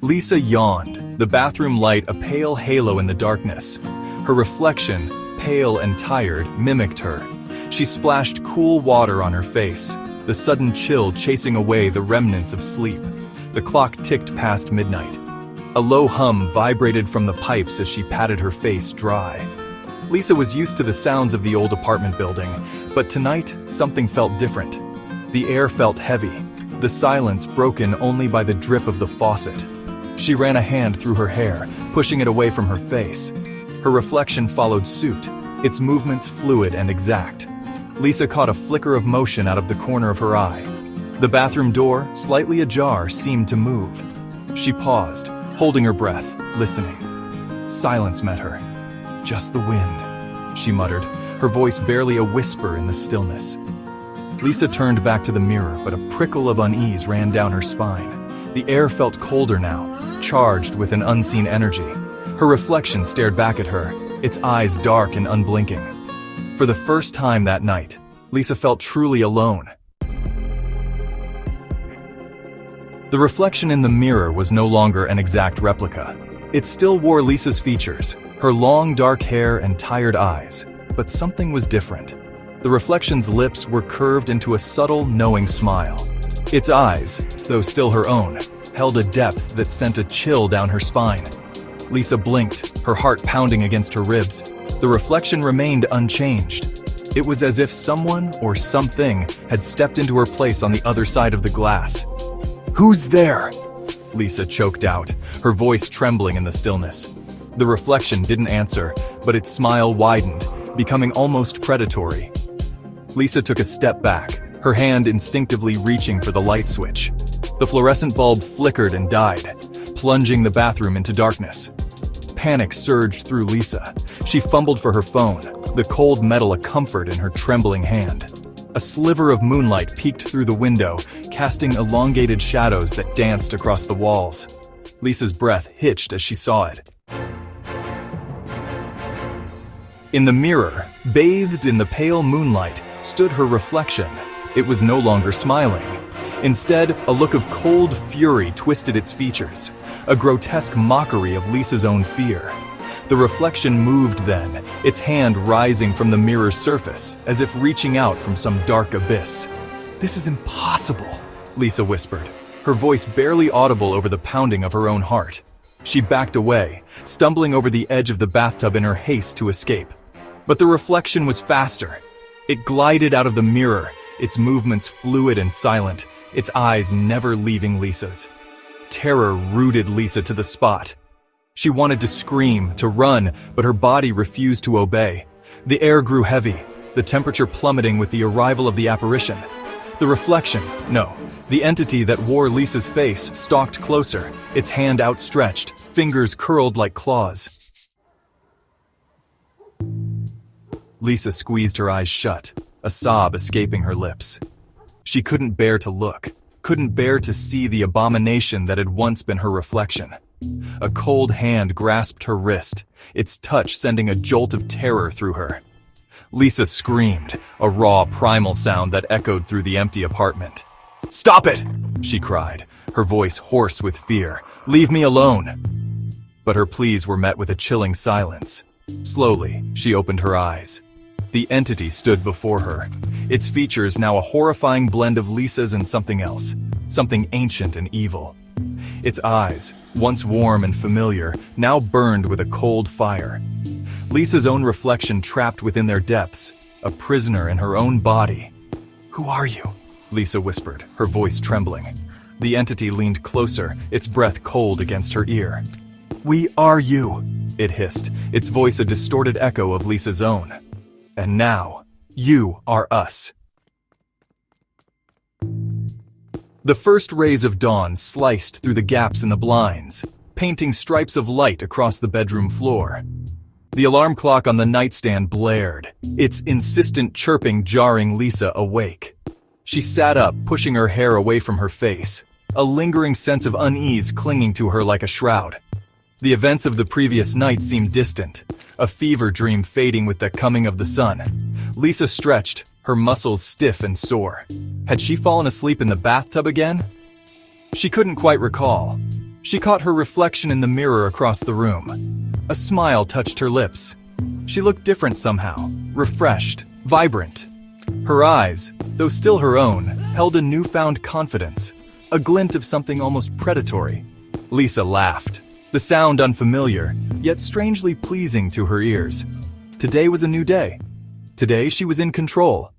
Lisa yawned, the bathroom light a pale halo in the darkness. Her reflection, pale and tired, mimicked her. She splashed cool water on her face, the sudden chill chasing away the remnants of sleep. The clock ticked past midnight. A low hum vibrated from the pipes as she patted her face dry. Lisa was used to the sounds of the old apartment building, but tonight something felt different. The air felt heavy, the silence broken only by the drip of the faucet. She ran a hand through her hair, pushing it away from her face. Her reflection followed suit, its movements fluid and exact. Lisa caught a flicker of motion out of the corner of her eye. The bathroom door, slightly ajar, seemed to move. She paused, holding her breath, listening. Silence met her. "Just the wind," she muttered, her voice barely a whisper in the stillness. Lisa turned back to the mirror, but a prickle of unease ran down her spine. The air felt colder now, charged with an unseen energy. Her reflection stared back at her, its eyes dark and unblinking. For the first time that night, Lisa felt truly alone. The reflection in the mirror was no longer an exact replica. It still wore Lisa's features, her long dark hair and tired eyes, but something was different. The reflection's lips were curved into a subtle, knowing smile. Its eyes, though still her own, held a depth that sent a chill down her spine. Lisa blinked, her heart pounding against her ribs. The reflection remained unchanged. It was as if someone or something had stepped into her place on the other side of the glass. "Who's there?" Lisa choked out, her voice trembling in the stillness. The reflection didn't answer, but its smile widened, becoming almost predatory. Lisa took a step back, her hand instinctively reaching for the light switch. The fluorescent bulb flickered and died, plunging the bathroom into darkness. Panic surged through Lisa. She fumbled for her phone, the cold metal a comfort in her trembling hand. A sliver of moonlight peeked through the window, casting elongated shadows that danced across the walls. Lisa's breath hitched as she saw it. In the mirror, bathed in the pale moonlight, stood her reflection. It was no longer smiling. Instead, a look of cold fury twisted its features, a grotesque mockery of Lisa's own fear. The reflection moved then, its hand rising from the mirror's surface, as if reaching out from some dark abyss. "This is impossible," Lisa whispered, her voice barely audible over the pounding of her own heart. She backed away, stumbling over the edge of the bathtub in her haste to escape. But the reflection was faster. It glided out of the mirror, its movements fluid and silent, its eyes never leaving Lisa's. Terror rooted Lisa to the spot. She wanted to scream, to run, but her body refused to obey. The air grew heavy, the temperature plummeting with the arrival of the apparition. The reflection, no, the entity that wore Lisa's face stalked closer, its hand outstretched, fingers curled like claws. Lisa squeezed her eyes shut, a sob escaping her lips. She couldn't bear to look, couldn't bear to see the abomination that had once been her reflection. A cold hand grasped her wrist, its touch sending a jolt of terror through her. Lisa screamed, a raw, primal sound that echoed through the empty apartment. "Stop it!" she cried, her voice hoarse with fear. "Leave me alone!" But her pleas were met with a chilling silence. Slowly, she opened her eyes. The entity stood before her, its features now a horrifying blend of Lisa's and something else, something ancient and evil. Its eyes, once warm and familiar, now burned with a cold fire. Lisa's own reflection trapped within their depths, a prisoner in her own body. "Who are you?" Lisa whispered, her voice trembling. The entity leaned closer, its breath cold against her ear. "We are you," it hissed, its voice a distorted echo of Lisa's own. "And now, you are us." The first rays of dawn sliced through the gaps in the blinds, painting stripes of light across the bedroom floor. The alarm clock on the nightstand blared, its insistent chirping jarring Lisa awake. She sat up, pushing her hair away from her face, a lingering sense of unease clinging to her like a shroud. The events of the previous night seemed distant, a fever dream fading with the coming of the sun. Lisa stretched, her muscles stiff and sore. Had she fallen asleep in the bathtub again? She couldn't quite recall. She caught her reflection in the mirror across the room. A smile touched her lips. She looked different somehow, refreshed, vibrant. Her eyes, though still her own, held a newfound confidence, a glint of something almost predatory. Lisa laughed, the sound unfamiliar, yet strangely pleasing to her ears. Today was a new day. Today she was in control.